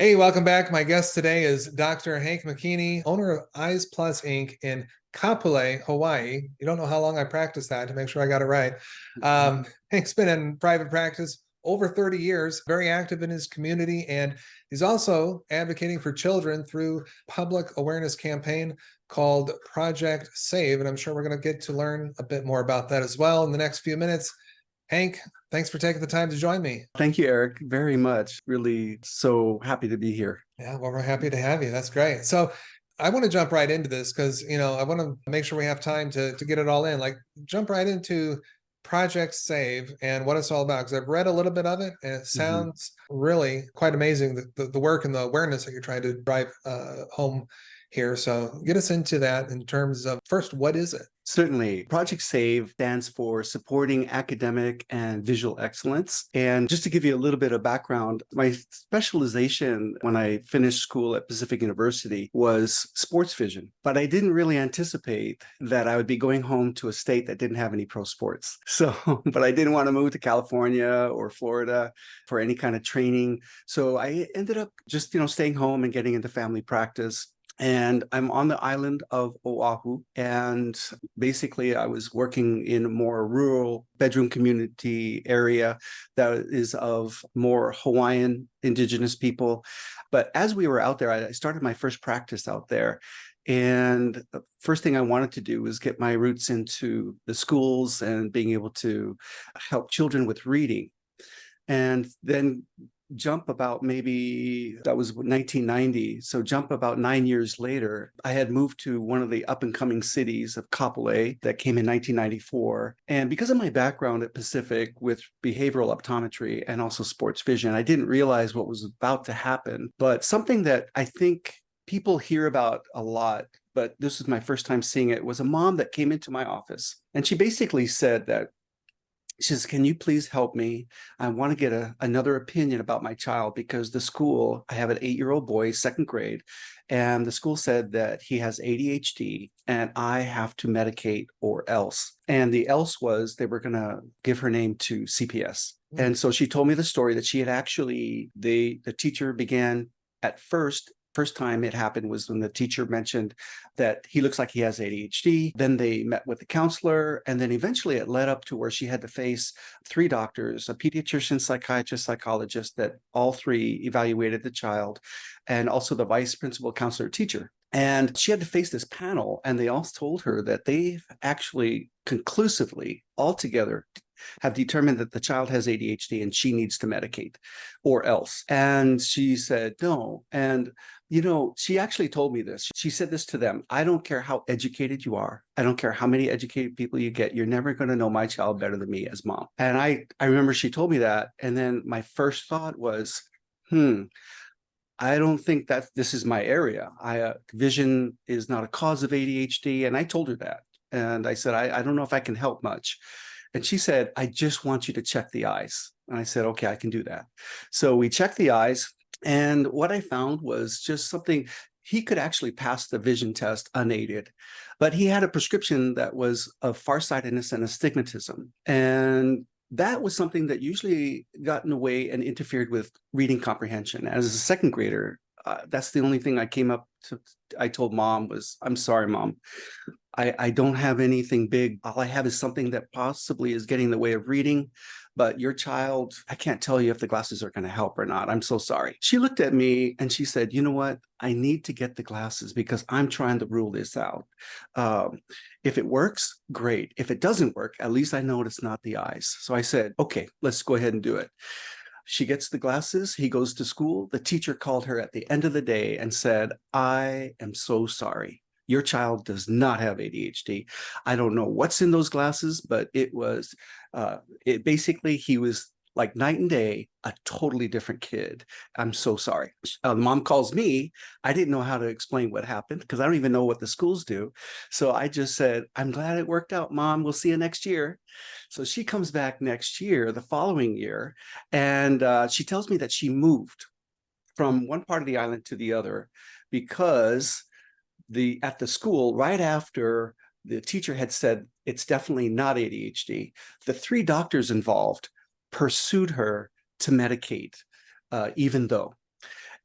Hey, welcome back. My guest today is Dr. Hank Makini, owner of Eyes Plus Inc. in Kapolei, Hawaii. You don't know how long I practiced that to make sure I got it right. Hank's been in private practice over 30 years, very active in his community, and he's also advocating for children through public awareness campaign called Project Save. And I'm sure we're going to get to learn a bit more about that as well in the next few minutes. Hank, thanks for taking the time to join me. Thank you, Eric, very much. Really so happy to be here. Yeah, well, we're happy to have you. That's great. So I want to jump right into this because, I want to make sure we have time to get it all in. Like, jump right into Project Save and what it's all about. Because I've read a little bit of it and it sounds really quite amazing, the work and the awareness that you're trying to drive home here. So get us into that in terms of, first, what is it? Certainly. Project SAVE stands for Supporting Academic and Visual Excellence. And just to give you a little bit of background, my specialization when I finished school at Pacific University was sports vision. But I didn't really anticipate that I would be going home to a state that didn't have any pro sports. But I didn't want to move to California or Florida for any kind of training. So I ended up just, staying home and getting into family practice. And I'm on the island of Oahu. And basically, I was working in a more rural bedroom community area that is of more Hawaiian indigenous people. But as we were out there, I started my first practice out there. And the first thing I wanted to do was get my roots into the schools and being able to help children with reading. And then jump about maybe that was 1990. So jump about 9 years later, I had moved to one of the up and coming cities of Kapolei that came in 1994. And because of my background at Pacific with behavioral optometry and also sports vision, I didn't realize what was about to happen. But something that I think people hear about a lot, but this is my first time seeing it, was a mom that came into my office. And she basically said that, she says, can you please help me? I want to get another opinion about my child because the school, I have an 8-year-old boy, second grade, and the school said that he has ADHD and I have to medicate or else. And the else was they were going to give her name to CPS. And so she told me the story that she had actually, the teacher began at first time it happened was when the teacher mentioned that he looks like he has ADHD. Then they met with the counselor, and then eventually it led up to where she had to face 3 doctors, a pediatrician, psychiatrist, psychologist, that all 3 evaluated the child, and also the vice principal, counselor, teacher. And she had to face this panel, and they all told her that they've actually conclusively, altogether, have determined that the child has ADHD and she needs to medicate or else. And she said, no. And, she actually told me this. She said this to them. I don't care how educated you are. I don't care how many educated people you get. You're never going to know my child better than me as mom. And I remember she told me that. And then my first thought was, I don't think that this is my area. Vision is not a cause of ADHD. And I told her that. And I said, I don't know if I can help much. And she said, I just want you to check the eyes. And I said, okay, I can do that. So we checked the eyes. And what I found was just something, he could actually pass the vision test unaided, but he had a prescription that was of farsightedness and astigmatism. And that was something that usually got in the way and interfered with reading comprehension. As a second grader, that's the only thing I came up to. I told mom was, I'm sorry, mom. I don't have anything big. All I have is something that possibly is getting in the way of reading. But your child, I can't tell you if the glasses are going to help or not. I'm so sorry. She looked at me and she said, you know what? I need to get the glasses because I'm trying to rule this out. If it works, great. If it doesn't work, at least I know it's not the eyes. So I said, okay, let's go ahead and do it. She gets the glasses. He goes to school. The teacher called her at the end of the day and said, I am so sorry. Your child does not have ADHD. I don't know what's in those glasses, but it was, basically, he was like night and day, a totally different kid. I'm so sorry. Mom calls me. I didn't know how to explain what happened because I don't even know what the schools do. So I just said, I'm glad it worked out, Mom. We'll see you next year. So she comes back next year, the following year, and she tells me that she moved from one part of the island to the other because at the school, right after the teacher had said it's definitely not ADHD, the 3 doctors involved pursued her to medicate, even though.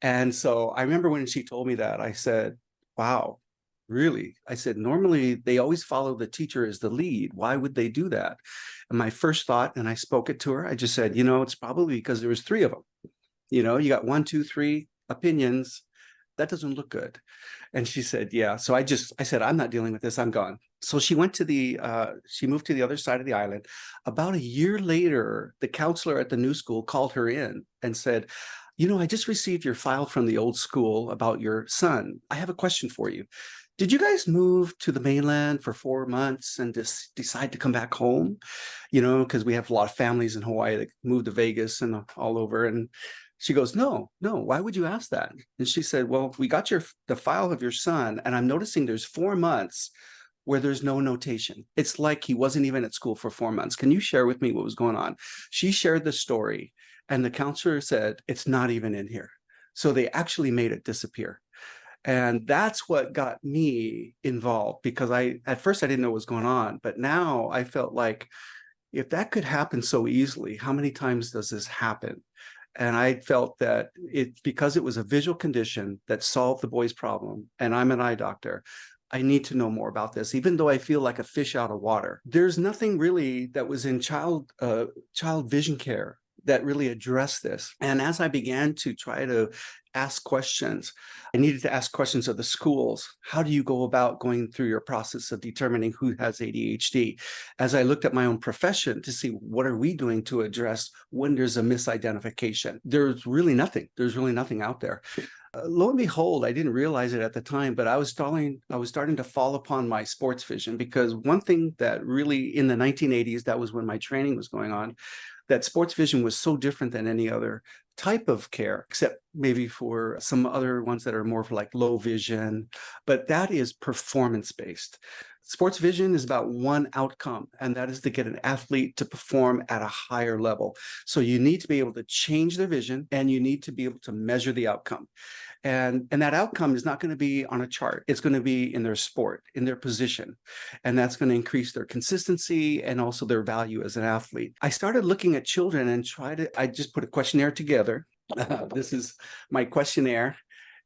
And so I remember when she told me that, I said, wow, really? I said, normally they always follow the teacher as the lead. Why would they do that? And my first thought, and I spoke it to her, I just said, it's probably because there was three of them. You got 1, 2, 3 opinions. That doesn't look good. And she said, yeah. So I said, I'm not dealing with this. I'm gone. So she moved to the other side of the island. About a year later, the counselor at the new school called her in and said, I just received your file from the old school about your son. I have a question for you. Did you guys move to the mainland for 4 months and just decide to come back home? Because we have a lot of families in Hawaii that moved to Vegas and all over. And she goes, no, why would you ask that? And she said, well, we got the file of your son, and I'm noticing there's 4 months where there's no notation. It's like he wasn't even at school for 4 months. Can you share with me what was going on? She shared the story, and the counselor said, it's not even in here. So they actually made it disappear. And that's what got me involved, because at first I didn't know what was going on, but now I felt like, if that could happen so easily, how many times does this happen? And I felt that because it was a visual condition that solved the boy's problem, and I'm an eye doctor, I need to know more about this, even though I feel like a fish out of water. There's nothing really that was in child vision care that really addressed this. And as I began to try to ask questions, I needed to ask questions of the schools. How do you go about going through your process of determining who has ADHD? As I looked at my own profession to see what are we doing to address when there's a misidentification, there's really nothing. There's really nothing out there. Lo and behold, I didn't realize it at the time, but I was starting to fall upon my sports vision, because one thing that really in the 1980s, that was when my training was going on, that sports vision was so different than any other type of care, except maybe for some other ones that are more for like low vision, but that is performance-based. Sports vision is about one outcome, and that is to get an athlete to perform at a higher level. So you need to be able to change their vision, and you need to be able to measure the outcome. And that outcome is not going to be on a chart. It's going to be in their sport, in their position. And that's going to increase their consistency and also their value as an athlete. I started looking at children and I just put a questionnaire together. This is my questionnaire,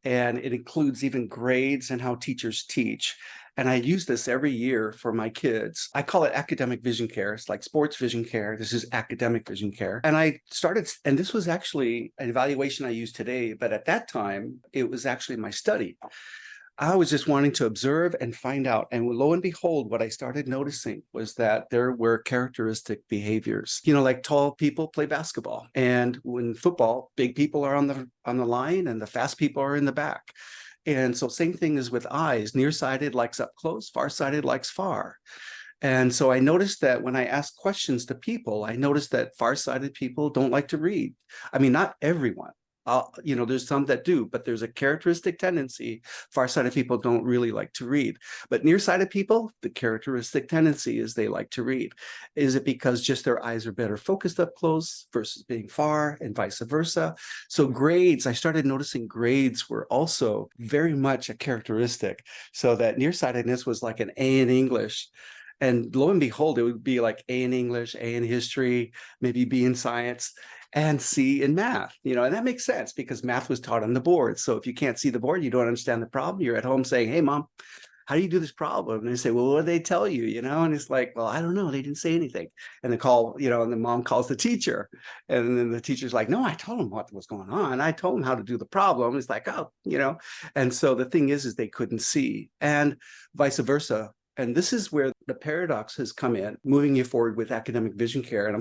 and it includes even grades and how teachers teach. And I use this every year for my kids. I call it academic vision care. It's like sports vision care. This is academic vision care. And I started, and this was actually an evaluation I use today, but at that time, it was actually my study. I was just wanting to observe and find out. And lo and behold, what I started noticing was that there were characteristic behaviors. Like tall people play basketball. And when football, big people are on the line and the fast people are in the back. And so same thing is with eyes. Nearsighted likes up close, farsighted likes far. And so I noticed that when I ask questions to people, I noticed that farsighted people don't like to read. I mean, not everyone. There's some that do, but there's a characteristic tendency. Farsighted people don't really like to read, but nearsighted people, the characteristic tendency is they like to read. Is it because just their eyes are better focused up close versus being far, and vice versa? So grades, I started noticing grades were also very much a characteristic. So that nearsightedness was like an A in English. And lo and behold, it would be like A in English, A in history, maybe B in science, and C in math, and that makes sense because math was taught on the board. So if you can't see the board, you don't understand the problem. You're at home saying, hey, Mom, how do you do this problem? And they say, well, what did they tell you? And it's like, well, I don't know. They didn't say anything. And and the mom calls the teacher. And then the teacher's like, no, I told them what was going on. I told them how to do the problem. It's like, oh, And so the thing is they couldn't see, and vice versa. And this is where the paradox has come in, moving you forward with academic vision care,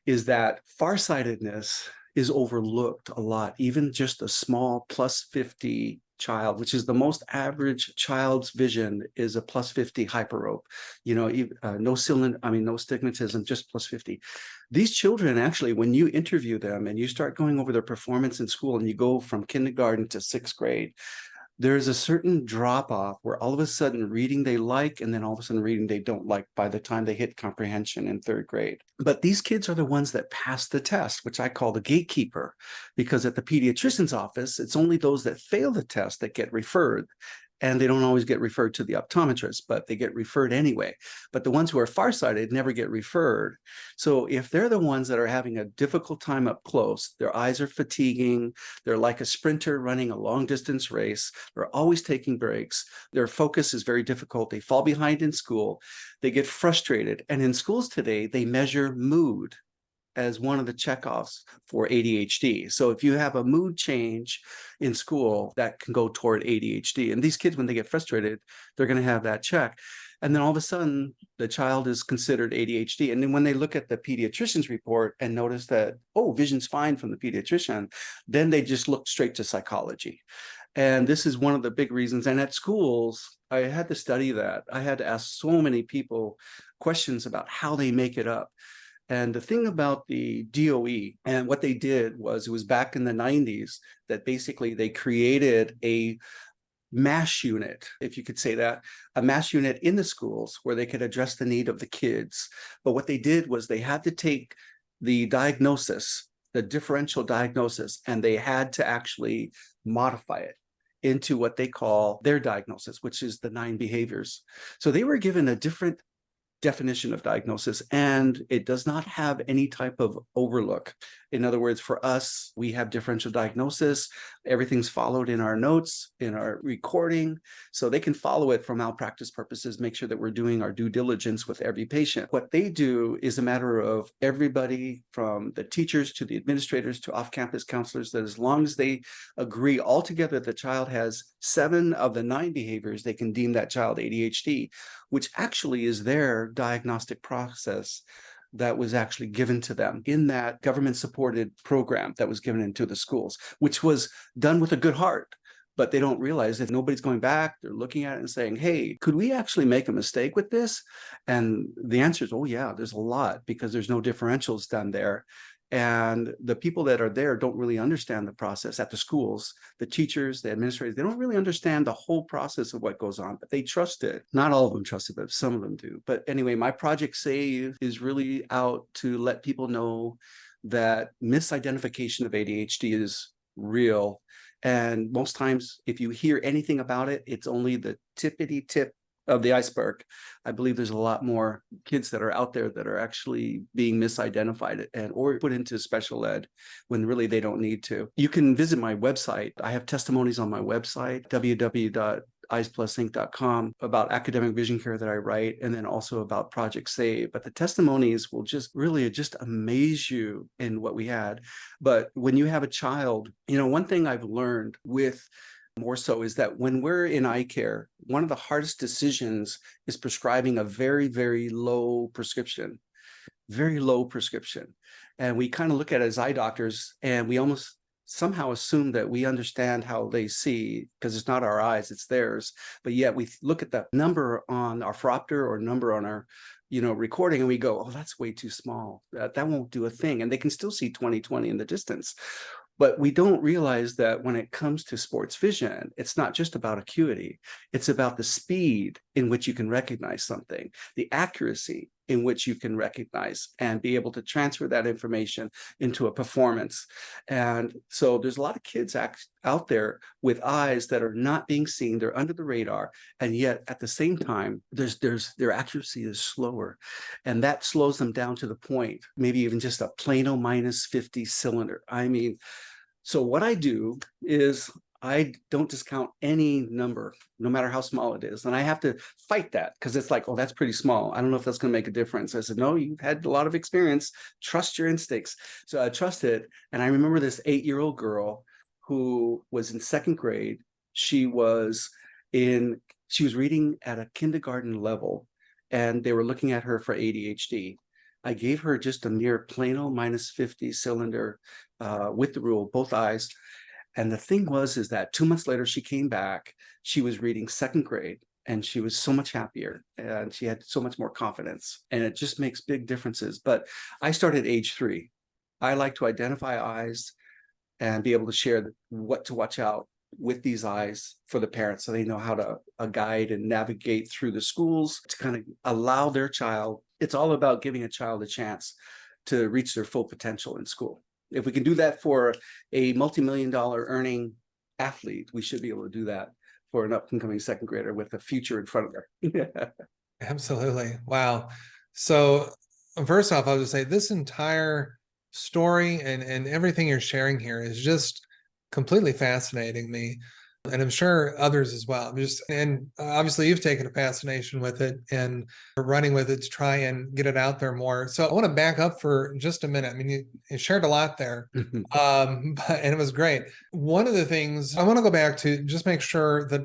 is that farsightedness is overlooked a lot. Even just a small +50 child, which is the most average child's vision, is a +50 hyperope. No stigmatism, just +50. These children, actually, when you interview them and you start going over their performance in school, and you go from kindergarten to 6th grade, there's a certain drop off where all of a sudden reading they like, and then all of a sudden reading they don't like by the time they hit comprehension in 3rd grade. But these kids are the ones that pass the test, which I call the gatekeeper, because at the pediatrician's office, it's only those that fail the test that get referred. and they don't always get referred to the optometrist, but they get referred anyway. But the ones who are farsighted never get referred. So if they're the ones that are having a difficult time up close, their eyes are fatiguing, they're like a sprinter running a long distance race, they're always taking breaks, their focus is very difficult, they fall behind in school, they get frustrated. And in schools today, they measure mood as one of the checkoffs for ADHD. So if you have a mood change in school, that can go toward ADHD. And these kids, when they get frustrated, they're going to have that check. And then all of a sudden, the child is considered ADHD. And then when they look at the pediatrician's report and notice that, oh, vision's fine from the pediatrician, then they just look straight to psychology. And this is one of the big reasons. And at schools, I had to study that. I had to ask so many people questions about how they make it up. And the thing about the DOE and what they did was, it was back in the 90s that basically they created a mass unit, if you could say that, a mass unit in the schools where they could address the need of the kids. But what they did was they had to take the diagnosis, the differential diagnosis, and they had to actually modify it into what they call their diagnosis, which is the 9 behaviors. So they were given a different definition of diagnosis, and it does not have any type of overlook. In other words, for us, we have differential diagnosis. Everything's followed in our notes, in our recording, so they can follow it for malpractice purposes, make sure that we're doing our due diligence with every patient. What they do is a matter of everybody from the teachers to the administrators to off-campus counselors, that as long as they agree altogether the child has 7 of the 9 behaviors, they can deem that child ADHD, which actually is their diagnostic process that was actually given to them in that government-supported program that was given into the schools, which was done with a good heart. But they don't realize that nobody's going back, they're looking at it and saying, hey, could we actually make a mistake with this? And the answer is, oh yeah, there's a lot, because there's no differentials done there. And the people that are there don't really understand the process at the schools. The teachers, the administrators, they don't really understand the whole process of what goes on, but they trust it. Not all of them trust it, but some of them do. But anyway, my Project Save is really out to let people know that misidentification of ADHD is real. And most times, if you hear anything about it, it's only the tippity tip of the iceberg. I believe there's a lot more kids that are out there that are actually being misidentified and or put into special ed when really they don't need to. You can visit my website. I have testimonies on my website, www.eyesplusinc.com, about academic vision care that I write, and then also about Project Save. But the testimonies will just really just amaze you in what we had. But when you have a child, you know, one thing I've learned with more so is that when we're in eye care, one of the hardest decisions is prescribing a very, very low prescription, very low prescription. And we kind of look at it as eye doctors, and we almost somehow assume that we understand how they see, because it's not our eyes, it's theirs. But yet we look at the number on our phoropter or number on our recording, and we go, oh, that's way too small. That won't do a thing. And they can still see 20/20 in the distance. But we don't realize that when it comes to sports vision, it's not just about acuity. It's about the speed in which you can recognize something, the accuracy in which you can recognize and be able to transfer that information into a performance. And so there's a lot of kids out there with eyes that are not being seen. They're under the radar. And yet at the same time, their accuracy is slower. And that slows them down to the point, maybe even just a Plano -50 cylinder. I mean, so what I do is I don't discount any number, no matter how small it is. And I have to fight that, because it's like, oh, that's pretty small. I don't know if that's going to make a difference. I said, no, you've had a lot of experience. Trust your instincts. So I trust it. And I remember this 8-year-old girl who was in 2nd grade. She was reading at a kindergarten level, and they were looking at her for ADHD. I gave her just a mere Plano -50 cylinder with the rule, both eyes. And the thing is that 2 months later, she came back. She was reading 2nd grade, and she was so much happier, and she had so much more confidence. And it just makes big differences. But I started age 3. I like to identify eyes and be able to share what to watch out with these eyes for the parents, so they know how to guide and navigate through the schools to kind of allow their child. It's all about giving a child a chance to reach their full potential in school. If we can do that for a multi-million-dollar earning athlete, we should be able to do that for an up and coming second grader with a future in front of her. Absolutely. Wow. So first off, I'll just say this entire story and everything you're sharing here is just completely fascinating me. And I'm sure others as well. Just and obviously you've taken a fascination with it and are running with it to try and get it out there more. So I want to back up for just a minute. I mean, you shared a lot there. And it was great. One of the things I want to go back to just make sure that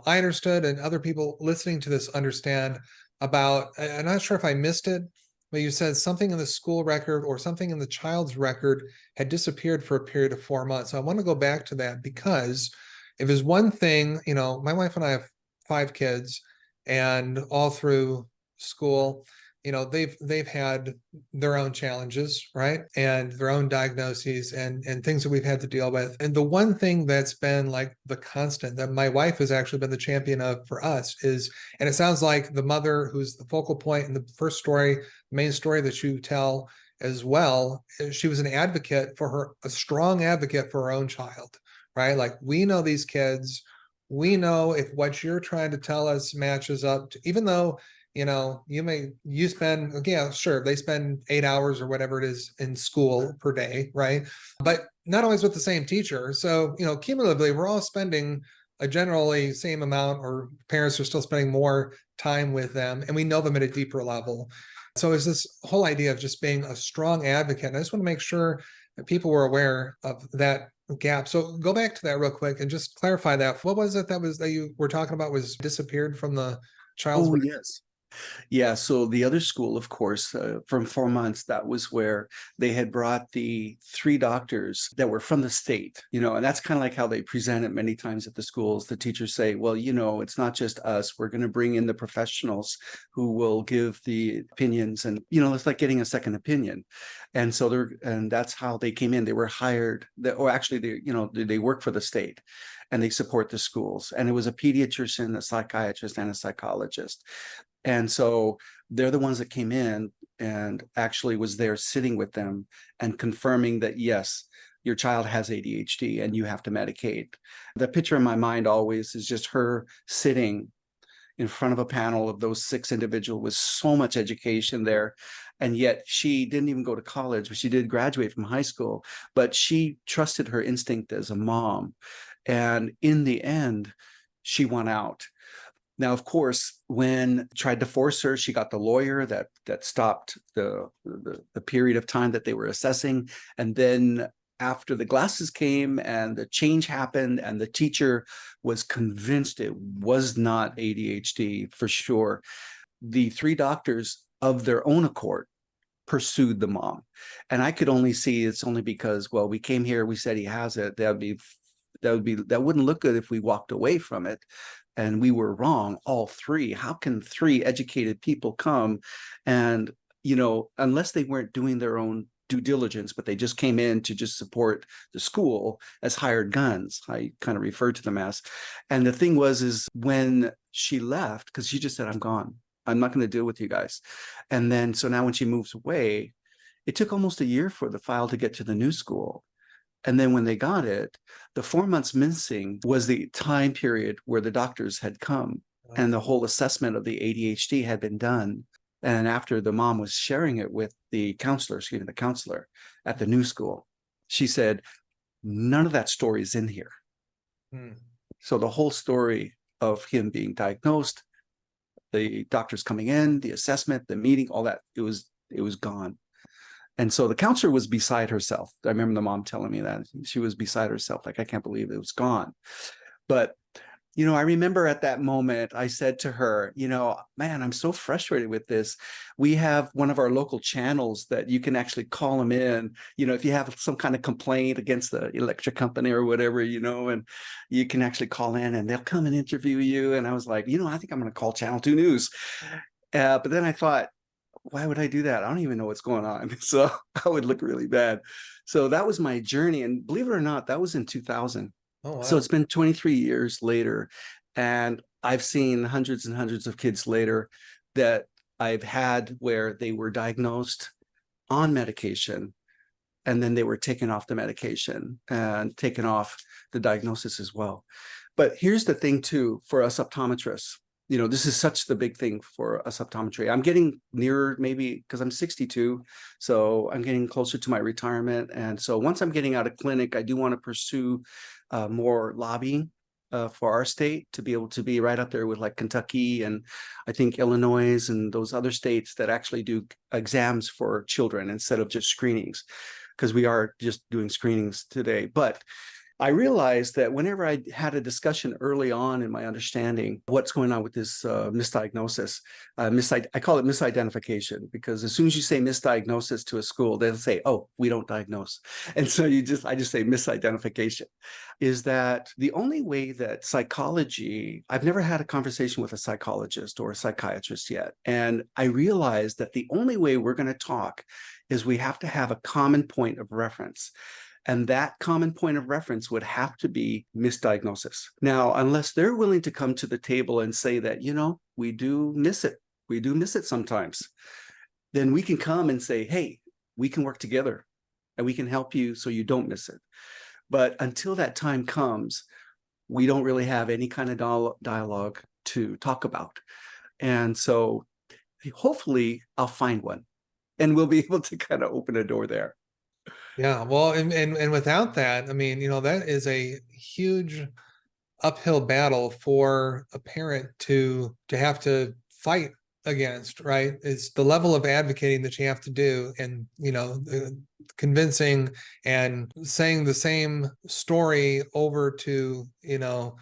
I understood and other people listening to this understand about. I'm not sure if I missed it, but you said something in the school record or something in the child's record had disappeared for a period of 4 months. So I want to go back to that because if there's one thing, my wife and I have 5 kids, and all through school, they've had their own challenges, right? And their own diagnoses and things that we've had to deal with. And the one thing that's been like the constant that my wife has actually been the champion of for us is, and it sounds like the mother who's the focal point in the first story, main story that you tell as well, she was an advocate for her, a strong advocate for her own child, right? Like, we know these kids, we know if what you're trying to tell us matches up to, even though you spend, yeah, sure, they spend 8 hours or whatever it is in school per day, right? But not always with the same teacher. So cumulatively we're all spending a generally same amount, or parents are still spending more time with them, and we know them at a deeper level. So it's this whole idea of just being a strong advocate, and I just want to make sure that people were aware of that gap. So go back to that real quick and just clarify that. What was it that you were talking about was disappeared from the child's Oh, record? yes. Yeah, so the other school, of course, from 4 months, that was where they had brought the 3 doctors that were from the state, and that's kind of like how they present it many times at the schools. The teachers say, well, it's not just us. We're going to bring in the professionals who will give the opinions, and, it's like getting a second opinion. And so and that's how they came in. They were hired, or actually, they work for the state and they support the schools. And it was a pediatrician, a psychiatrist, and a psychologist. And so they're the ones that came in and actually was there sitting with them and confirming that, yes, your child has ADHD and you have to medicate. The picture in my mind always is just her sitting in front of a panel of those 6 individuals with so much education there. And yet she didn't even go to college, but she did graduate from high school, but she trusted her instinct as a mom. And in the end, she won out. Now, of course, when tried to force her, she got the lawyer that stopped the period of time that they were assessing. And then after the glasses came and the change happened and the teacher was convinced it was not ADHD for sure, the 3 doctors of their own accord pursued the mom. And I could only see it's only because, well, we came here, we said he has it. That wouldn't look good if we walked away from it. And we were wrong, all 3. How can 3 educated people come and, unless they weren't doing their own due diligence, but they just came in to just support the school as hired guns, I kind of referred to them as. And the thing is when she left, because she just said, I'm gone. I'm not going to deal with you guys. And then, so now when she moves away, it took almost a year for the file to get to the new school. And then when they got it, the 4 months missing was the time period where the doctors had come and the whole assessment of the ADHD had been done. And after the mom was sharing it with the counselor at the new school, she said, none of that story is in here. So the whole story of him being diagnosed, the doctors coming in, the assessment, the meeting, all that, it was gone. And so the counselor was beside herself. I remember the mom telling me that she was beside herself. Like, I can't believe it was gone. But, I remember at that moment, I said to her, man, I'm so frustrated with this. We have one of our local channels that you can actually call them in, if you have some kind of complaint against the electric company or whatever, and you can actually call in and they'll come and interview you. And I was like, I think I'm going to call Channel 2 News. But then I thought, why would I do that? I don't even know what's going on. So I would look really bad. So that was my journey. And believe it or not, that was in 2000. Oh, wow. So it's been 23 years later. And I've seen hundreds and hundreds of kids later that I've had where they were diagnosed on medication and then they were taken off the medication and taken off the diagnosis as well. But here's the thing too, for us optometrists, this is such the big thing for us optometry. I'm getting nearer, maybe because I'm 62, so I'm getting closer to my retirement. And so once I'm getting out of clinic, I do want to pursue more lobbying for our state, to be able to be right up there with like Kentucky and I think Illinois and those other states that actually do exams for children instead of just screenings, because we are just doing screenings today. But I realized that whenever I had a discussion early on in my understanding what's going on with this misdiagnosis, I call it misidentification, because as soon as you say misdiagnosis to a school, they'll say, "Oh, we don't diagnose," and so I just say misidentification. Is that the only way that psychology? I've never had a conversation with a psychologist or a psychiatrist yet, and I realized that the only way we're going to talk is we have to have a common point of reference. And that common point of reference would have to be misdiagnosis. Now, unless they're willing to come to the table and say that, we do miss it. We do miss it sometimes. Then we can come and say, hey, we can work together and we can help you so you don't miss it. But until that time comes, we don't really have any kind of dialogue to talk about. And so hopefully I'll find one and we'll be able to kind of open a door there. Yeah, well, and without that, I mean, that is a huge uphill battle for a parent to have to fight against, right? It's the level of advocating that you have to do, and convincing and saying the same story over to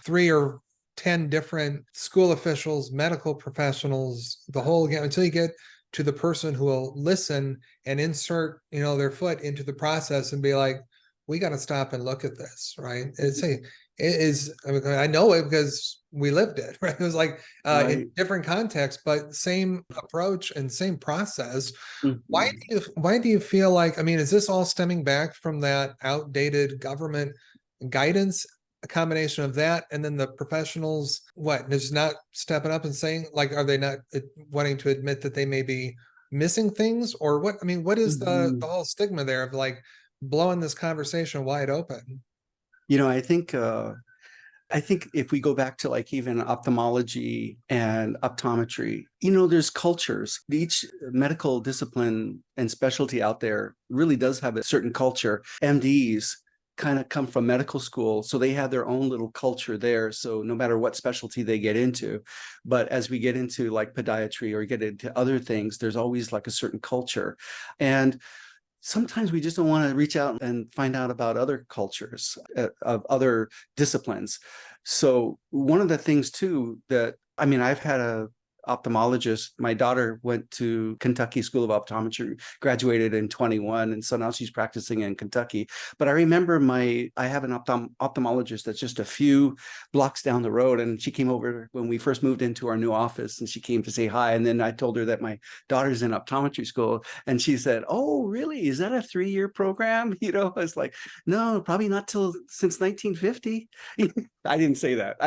3 or 10 different school officials, medical professionals, the whole game, until you get to the person who will listen and insert their foot into the process and be like, we got to stop and look at this, right? It is, I know it because we lived it, right? It was like Right. in different contexts, but same approach and same process. Mhm. Why do you feel like, I mean, is this all stemming back from that outdated government guidance, a combination of that, and then the professionals, just not stepping up and saying, like, are they not wanting to admit that they may be missing things, or what? I mean, what is the Mhm. whole stigma there of like blowing this conversation wide open? I think if we go back to like even ophthalmology and optometry, there's cultures. Each medical discipline and specialty out there really does have a certain culture. MDs kind of come from medical school, so they have their own little culture there. So no matter what specialty they get into, but as we get into like podiatry or get into other things, there's always like a certain culture. And sometimes we just don't want to reach out and find out about other cultures of other disciplines. So one of the things too that, I mean, I've had a ophthalmologist. My daughter went to Kentucky School of Optometry, graduated in 21, and so now she's practicing in Kentucky. But I remember I have an ophthalmologist that's just a few blocks down the road, and she came over when we first moved into our new office, and she came to say hi. And then I told her that my daughter's in optometry school, and she said, "Oh, really? Is that a 3-year program?" I was like, "No, probably not till since 1950." I didn't say that.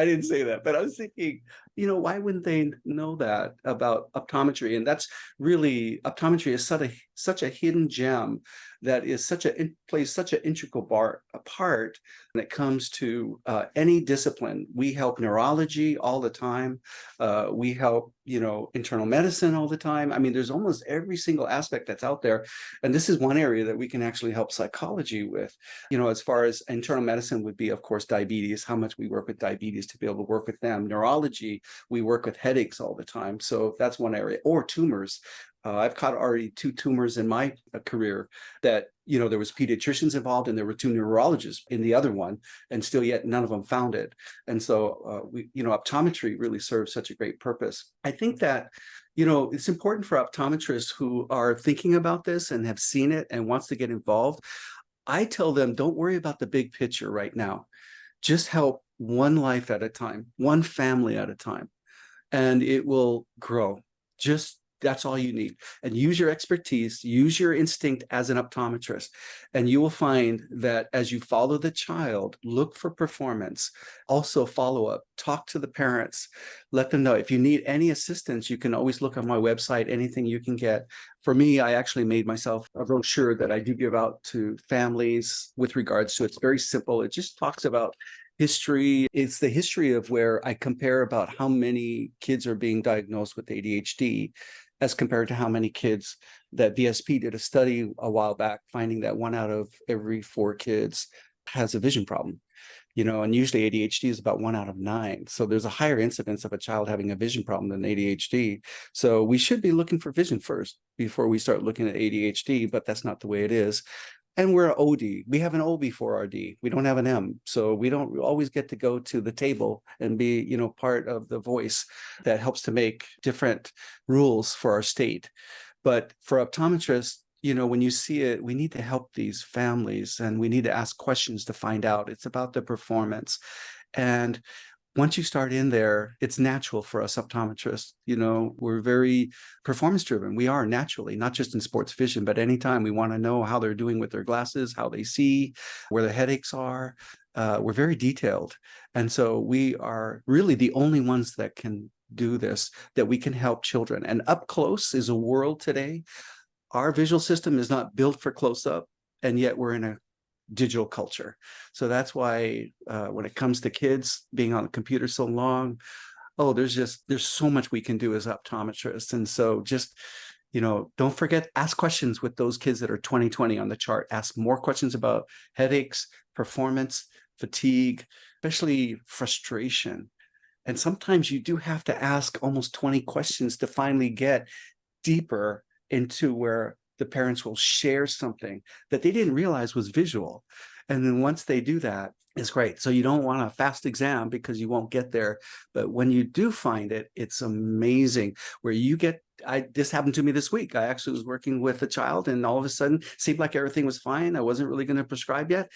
But I was thinking, why wouldn't they know that about optometry? And that's really, optometry is such a hidden gem that is plays such an integral part when it comes to any discipline. We help neurology all the time. We help, internal medicine all the time. I mean, there's almost every single aspect that's out there. And this is one area that we can actually help psychology with. As far as internal medicine would be, of course, diabetes, how much we work with diabetes to be able to work with them. Neurology, we work with headaches all the time. So that's one area. Or tumors. I've caught already 2 tumors in my career that, there was pediatricians involved and there were 2 neurologists in the other one, and still yet none of them found it. And so optometry really serves such a great purpose. I think that, it's important for optometrists who are thinking about this and have seen it and wants to get involved. I tell them, don't worry about the big picture right now. Just help one life at a time, one family at a time, and it will grow. Just that's all you need. And use your expertise, use your instinct as an optometrist. And you will find that as you follow the child, look for performance, also follow up, talk to the parents, let them know. If you need any assistance, you can always look on my website, anything you can get. For me, I actually made myself a brochure that I do give out to families with regards to, it's very simple. It just talks about history. It's the history of where I compare about how many kids are being diagnosed with ADHD as compared to how many kids that VSP did a study a while back, finding that 1 out of every 4 kids has a vision problem. And usually ADHD is about 1 out of 9. So there's a higher incidence of a child having a vision problem than ADHD. So we should be looking for vision first before we start looking at ADHD, but that's not the way it is. And we're an OD. We have an O before our D. We don't have an M. So we don't always get to go to the table and be, part of the voice that helps to make different rules for our state. But for optometrists, when you see it, we need to help these families and we need to ask questions to find out. It's about the performance. And once you start in there, it's natural for us optometrists. We're very performance driven. We are naturally, not just in sports vision, but anytime we want to know how they're doing with their glasses, how they see, where the headaches are. We're very detailed. And so we are really the only ones that can do this, that we can help children. And up close is a world today. Our visual system is not built for close up, and yet we're in a digital culture. So that's why when it comes to kids being on the computer so long, there's so much we can do as optometrists. And so just, don't forget, ask questions with those kids that are 20/20 on the chart. Ask more questions about headaches, performance, fatigue, especially frustration. And sometimes you do have to ask almost 20 questions to finally get deeper into where the parents will share something that they didn't realize was visual. And then once they do that, it's great. So you don't want a fast exam because you won't get there. But when you do find it, it's amazing where you get, this happened to me this week. I actually was working with a child and all of a sudden seemed like everything was fine. I wasn't really going to prescribe yet.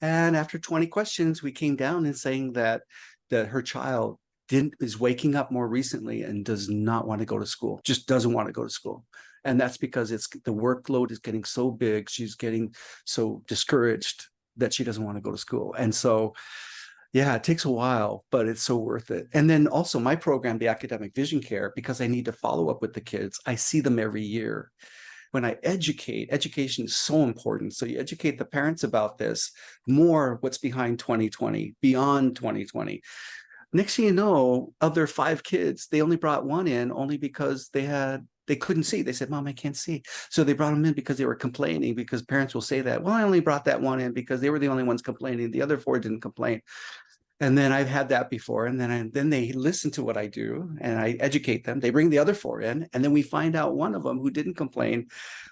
And after 20 questions, we came down and saying that her child is waking up more recently and does not want to go to school, just doesn't want to go to school. And that's because the workload is getting so big. She's getting so discouraged that she doesn't want to go to school. And so, yeah, it takes a while, but it's so worth it. And then also my program, the academic vision care, because I need to follow up with the kids. I see them every year. When I education is so important. So you educate the parents about this, more what's behind 20/20, beyond 20/20. Next thing you know, of their 5 kids, they only brought one in only because they couldn't see. They said, "Mom, I can't see." So they brought them in because they were complaining, because parents will say that, "Well, I only brought that one in because they were the only ones complaining. The other 4 didn't complain." And then I've had that before. And then they listen to what I do and I educate them. They bring the other 4 in. And then we find out one of them who didn't complain,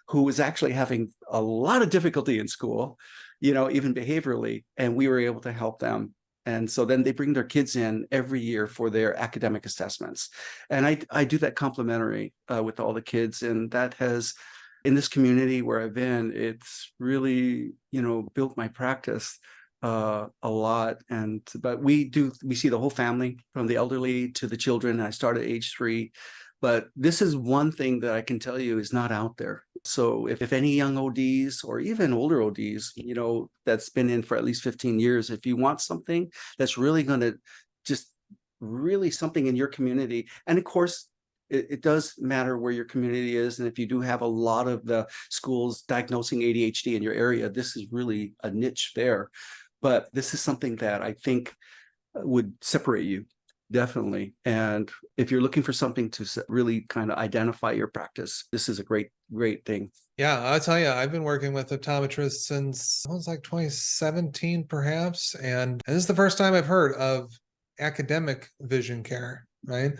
who was actually having a lot of difficulty in school, even behaviorally. And we were able to help them. And so then they bring their kids in every year for their academic assessments. And I do that complimentary with all the kids. And that has, in this community where I've been, it's really, built my practice a lot. But we see the whole family, from the elderly to the children. I start at age 3. But this is one thing that I can tell you is not out there. So if any young ODs or even older ODs, that's been in for at least 15 years, if you want something that's really going to just really something in your community, and of course, it does matter where your community is. And if you do have a lot of the schools diagnosing ADHD in your area, this is really a niche there. But this is something that I think would separate you. Definitely. And if you're looking for something to really kind of identify your practice, this is a great, great thing. Yeah, I'll tell you, I've been working with optometrists since it was like 2017, perhaps. And this is the first time I've heard of academic vision care, right?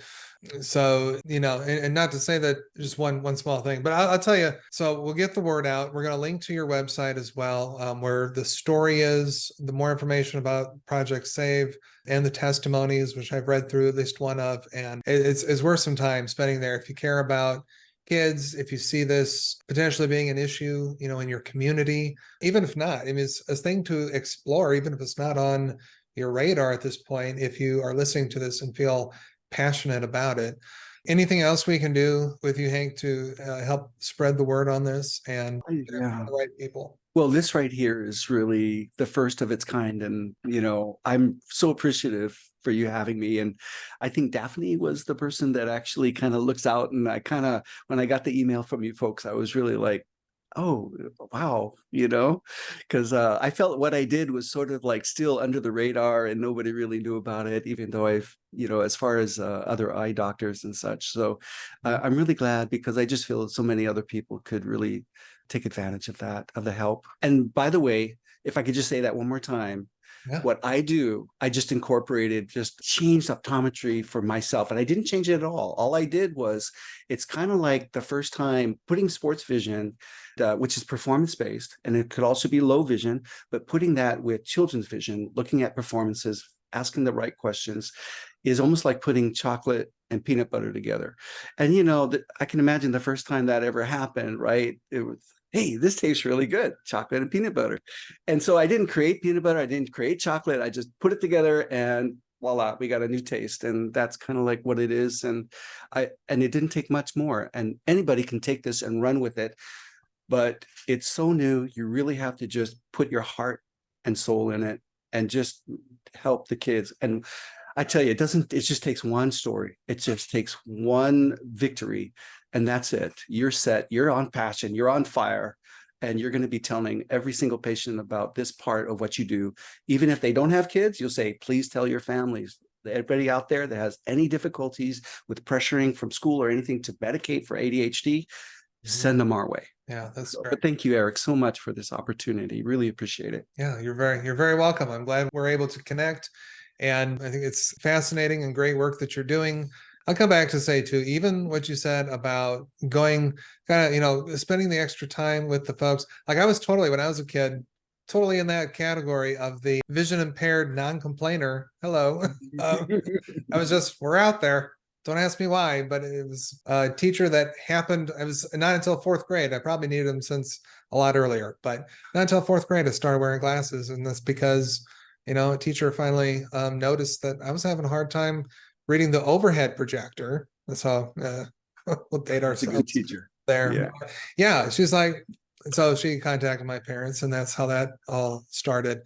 So, and not to say that just one small thing, but I'll tell you, so we'll get the word out. We're going to link to your website as well, where the story is, the more information about Project Save and the testimonies, which I've read through at least one of, and it's worth some time spending there if you care about kids, if you see this potentially being an issue, in your community, even if not, I mean, it's a thing to explore, even if it's not on your radar at this point, if you are listening to this and feel passionate about it. Anything else we can do with you, Hank, to help spread the word on this and get it in front of the right people? Well, this right here is really the first of its kind. And, I'm so appreciative for you having me. And I think Daphne was the person that actually kind of looks out. And when I got the email from you folks, I was really like, oh, wow, because I felt what I did was sort of like still under the radar and nobody really knew about it, even though as far as other eye doctors and such. So I'm really glad because I just feel so many other people could really take advantage of that, of the help. And by the way, if I could just say that one more time, Yeah. what I do, I just incorporated, just changed optometry for myself. And I didn't change it at all. All I did was, it's kind of like the first time putting sports vision, which is performance based, and it could also be low vision, but putting that with children's vision, looking at performances, asking the right questions, is almost like putting chocolate and peanut butter together. And I can imagine the first time that ever happened, right? It was, hey, this tastes really good, chocolate and peanut butter. And so I didn't create peanut butter, I didn't create chocolate, I just put it together and voila, we got a new taste. And that's kind of like what it is. And it didn't take much more. And anybody can take this and run with it. But it's so new, you really have to just put your heart and soul in it and just help the kids. And I tell you, it just takes one story. It just takes one victory, and that's it. You're set, you're on passion, you're on fire, and you're going to be telling every single patient about this part of what you do. Even if they don't have kids, you'll say, please tell your families. Everybody out there that has any difficulties with pressuring from school or anything to medicate for ADHD, send them our way. Yeah, that's great. But thank you, Eric, so much for this opportunity. Really appreciate it. Yeah, you're very welcome. I'm glad we're able to connect. And I think it's fascinating and great work that you're doing. I'll come back to say too, even what you said about going kind of, spending the extra time with the folks. Like I was totally, when I was a kid, totally in that category of the vision impaired non-complainer. Hello. I was just, we're out there. Don't ask me why, but it was a teacher that happened. I was not until fourth grade. I probably needed him since a lot earlier, but not until fourth grade I started wearing glasses. And that's because, a teacher finally noticed that I was having a hard time reading the overhead projector. That's how we'll date That's a good ourselves teacher. there. Yeah. Yeah, she's like, so she contacted my parents, and that's how that all started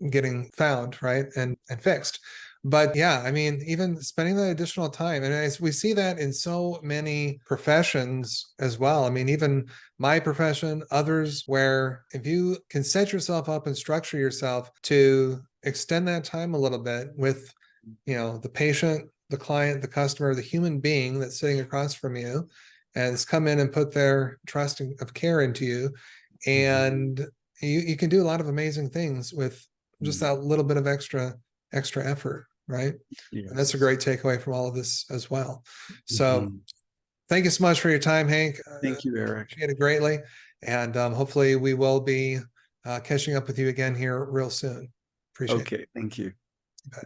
getting found, right, and fixed. But yeah, I mean, even spending the additional time, and as we see that in so many professions as well. I mean, even my profession, others, where if you can set yourself up and structure yourself to extend that time a little bit with, the patient, the client, the customer, the human being that's sitting across from you, and has come in and put their trust of care into you, and you can do a lot of amazing things with just that little bit of extra effort, right? Yes. And that's a great takeaway from all of this as well. So thank you so much for your time, Hank. Thank you, Eric. Appreciate it greatly. And hopefully we will be catching up with you again here real soon. Appreciate it. Okay, thank you. You bet.